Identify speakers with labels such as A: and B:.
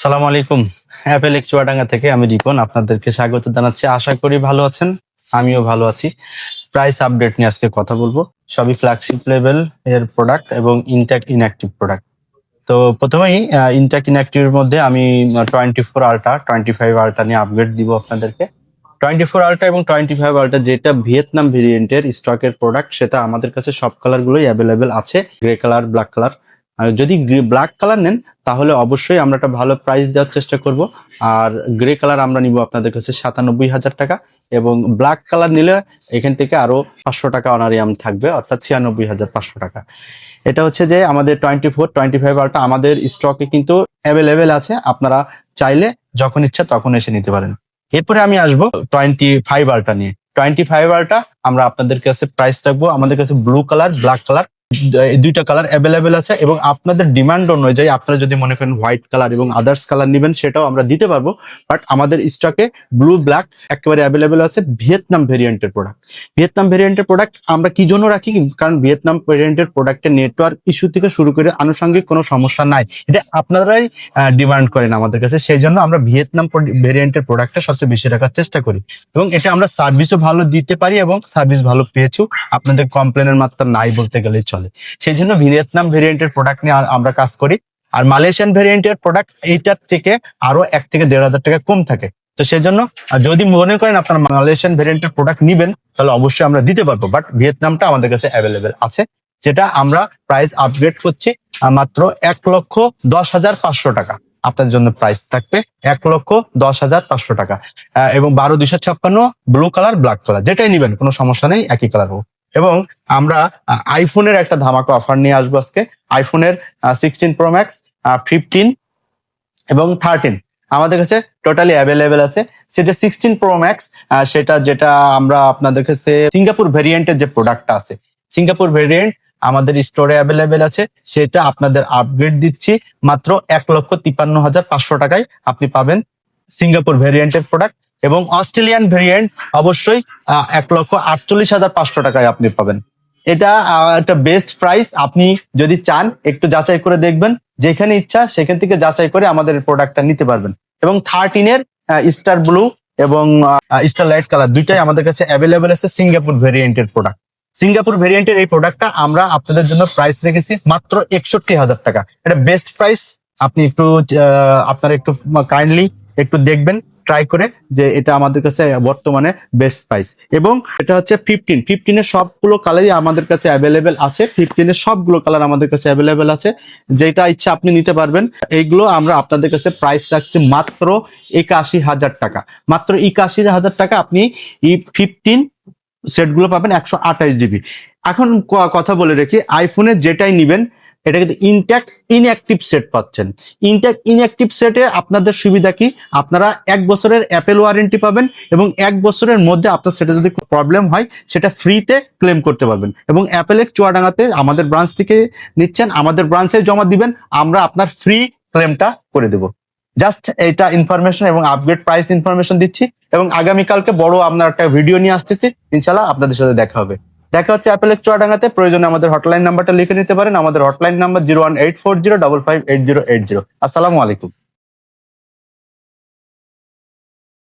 A: আসসালামু আলাইকুম। অ্যাপেল চুয়াডাঙ্গা থেকে আমি রিপন আপনাদেরকে স্বাগত জানাচ্ছি। আশা করি ভালো আছেন, আমিও ভালো আছি। প্রাইস আপডেট নিয়ে আজকে কথা বলবো। সবই ফ্ল্যাগশিপ লেভেল এর প্রোডাক্ট এবং ইনট্যাক্ট ইনঅ্যাক্টিভ প্রোডাক্ট। তো প্রথমেই ইনট্যাক্ট ইনঅ্যাক্টিভের মধ্যে আমি 24 আলট্রা 25 আলট্রা নিয়ে আপগ্রেড দিব আপনাদেরকে। 24 আলট্রা এবং 25 আলট্রা যেটা ভিয়েতনাম ভেরিয়েন্টের স্টকের প্রোডাক্ট, সেটা আমাদের কাছে সব কালার গুলোই অ্যাভেলেবেল আছে, গ্রে কালার, ব্ল্যাক কালার। আর যদি ব্ল্যাক কালার নেন তাহলে অবশ্যই আমরা একটা ভালো প্রাইস দেওয়ার চেষ্টা করব। আর গ্রে কালার আমরা নিব আপনাদের কাছে 97,000 টাকা, এবং ব্ল্যাক কালার নিলে এখান থেকে আরো 500 টাকা অনারিয়াম থাকবে, অর্থাৎ 96,500 টাকা। এটা হচ্ছে যে আমাদের 25 আলট্রা আমাদের স্টকে কিন্তু অ্যাভেলেবেল আছে, আপনারা চাইলে যখন ইচ্ছা তখন এসে নিতে পারেন। এরপরে আমি আসবো 25 আলট্রা নিয়ে। 25 আলট্রা আমরা আপনাদের কাছে প্রাইস রাখবো, আমাদের কাছে ব্লু কালার, ব্ল্যাক কালার, এই দুইটা কালার অ্যাভেলেবেল আছে, এবং আপনাদের ডিমান্ড অনুযায়ী আপনারা যদি মনে করেন হোয়াইট কালার এবং আদার্স কালার নেবেন সেটাও আমরা দিতে পারবো। বাট আমাদের স্টকে ব্লু, ব্ল্যাক একেবারে অ্যাভেলেবেল আছে। ভিয়েতনাম ভেরিয়েন্টের প্রোডাক্ট আমরা কি জন্য রাখি, কারণ ভিয়েতনাম ভেরিয়েন্টের প্রোডাক্টের নেটওয়ার্ক ইস্যু থেকে শুরু করে আনুষঙ্গিক কোনো সমস্যা নাই, এটা আপনারাই ডিমান্ড করেন আমাদের কাছে। সেই জন্য আমরা ভিয়েতনাম ভেরিয়েন্টের প্রোডাক্টটা সবচেয়ে বেশি রাখার চেষ্টা করি, এবং এটা আমরা সার্ভিসও ভালো দিতে পারি এবং সার্ভিস ভালো পেয়েছি, আপনাদের কমপ্লেনের মাত্রা নাই বলতে গেলেই চলে। সেই জন্য ভিয়েতনাম ভেরিয়েন্টের প্রোডাক্ট নিয়ে আমরা কাজ করি। আর মালয়েশিয়ান ভেরিয়েন্টের প্রোডাক্ট এইটার থেকে আরো 1 থেকে 1,500 টাকা কম থাকে। তো সেই জন্য যদি মনে করেন আপনারা মালয়েশিয়ান ভেরিয়েন্টের প্রোডাক্ট নিবেন তাহলে অবশ্যই আমরা দিতে পারবো, বাট ভিয়েতনামটা আমাদের কাছে অ্যাভেলেবেল আছে, যেটা আমরা প্রাইস আপগ্রেড করছি মাত্র 1,10,500 টাকা। আপনার জন্য প্রাইস থাকবে 1,10,500 টাকা, এবং 12,256 ব্লু কালার, ব্ল্যাক কালার যেটাই নিবেন কোনো সমস্যা নেই, একই কালার হোক। এবং আমরা আইফোনের একটা ধামাকা অফার নিয়ে আসবো আজকে। আইফোনের 16 প্রো ম্যাক্স, 15 এবং 13 আমাদের কাছে টোটালি অ্যাভেলেবেল আছে। সেটা 16 প্রো ম্যাক্স, সেটা যেটা আমরা আপনাদের কাছে সিঙ্গাপুর ভেরিয়েন্টের যে প্রোডাক্টটা আছে, সিঙ্গাপুর ভেরিয়েন্ট আমাদের স্টোরে অ্যাভেলেবেল আছে, সেটা আপনাদের আপগ্রেড দিচ্ছি মাত্র 1,53,500 টাকায় আপনি পাবেন সিঙ্গাপুর ভেরিয়েন্টের প্রোডাক্ট। এবং অস্ট্রেলিয়ান ভেরিয়েন্ট অবশ্যই 1,48,500 টাকায় আপনি পাবেন। এটা একটা বেস্ট প্রাইস। আপনি যদি চান একটু যাচাই করে দেখবেন, যেখানে ইচ্ছা সেখান থেকে যাচাই করে আমাদের প্রোডাক্টটা নিতে পারবেন। এবং 13 স্টার ব্লু এবং স্টার লাইট কালার দুইটাই আমাদের কাছে অ্যাভেলেবেল আছে সিঙ্গাপুর ভেরিয়েন্টের প্রোডাক্ট। সিঙ্গাপুর ভেরিয়েন্টের এই প্রোডাক্টটা আমরা আপনাদের জন্য প্রাইস রেখেছি মাত্র 61,000 টাকা। এটা বেস্ট প্রাইস। আপনি একটু আপনারা একটু কাইন্ডলি একটু দেখবেন ট্রাই করে, যে এটা আমাদের কাছে বর্তমানে বেস্ট প্রাইস। এবং এটা হচ্ছে 15 সবগুলো কালারই আমাদের কাছে অ্যাভেলেবেল আছে। 15 সবগুলো কালার আমাদের কাছে অ্যাভেলেবেল আছে, যেটা ইচ্ছা আপনি নিতে পারবেন। এইগুলো আমরা আপনাদের কাছে প্রাইস রাখছি মাত্র 81,000 টাকা। মাত্র 81,000 টাকা আপনি এই 15 সেটগুলো পাবেন 128 জিবি। এখন কথা বলে রেখি, আইফোনের যেটাই নিবেন এটা কিন্তু ইনট্যাক্ট ইনঅ্যাক্টিভ সেট পাচ্ছেন। ইনট্যাক্ট ইনঅ্যাক্টিভ সেটে আপনাদের সুবিধা কি, আপনারা 1 বছরের অ্যাপেল ওয়ারেন্টি পাবেন, এবং 1 বছরের মধ্যে আপনার সেটে যদি প্রবলেম হয় সেটা ফ্রিতে ক্লেম করতে পারবেন। এবং অ্যাপেল চুয়াডাঙ্গাতে আমাদের ব্রাঞ্চ থেকে নিচ্ছেন, আমাদের ব্রাঞ্চে জমা দিবেন, আমরা আপনার ফ্রি ক্লেমটা করে দেব। জাস্ট এটা ইনফরমেশন এবং আপগ্রেড প্রাইস ইনফরমেশন দিচ্ছি, এবং আগামীকালকে বড় আপনার একটা ভিডিও নিয়ে আসতেছি, ইনশাল্লাহ আপনাদের সাথে দেখা হচ্ছে অ্যাপেল চুয়াডাঙ্গাতে। প্রয়োজনে আমাদের হটলাইন নাম্বারটা লিখে নিতে পারেন। আমাদের হটলাইন নাম্বার 01840558080। আসসালামু আলাইকুম।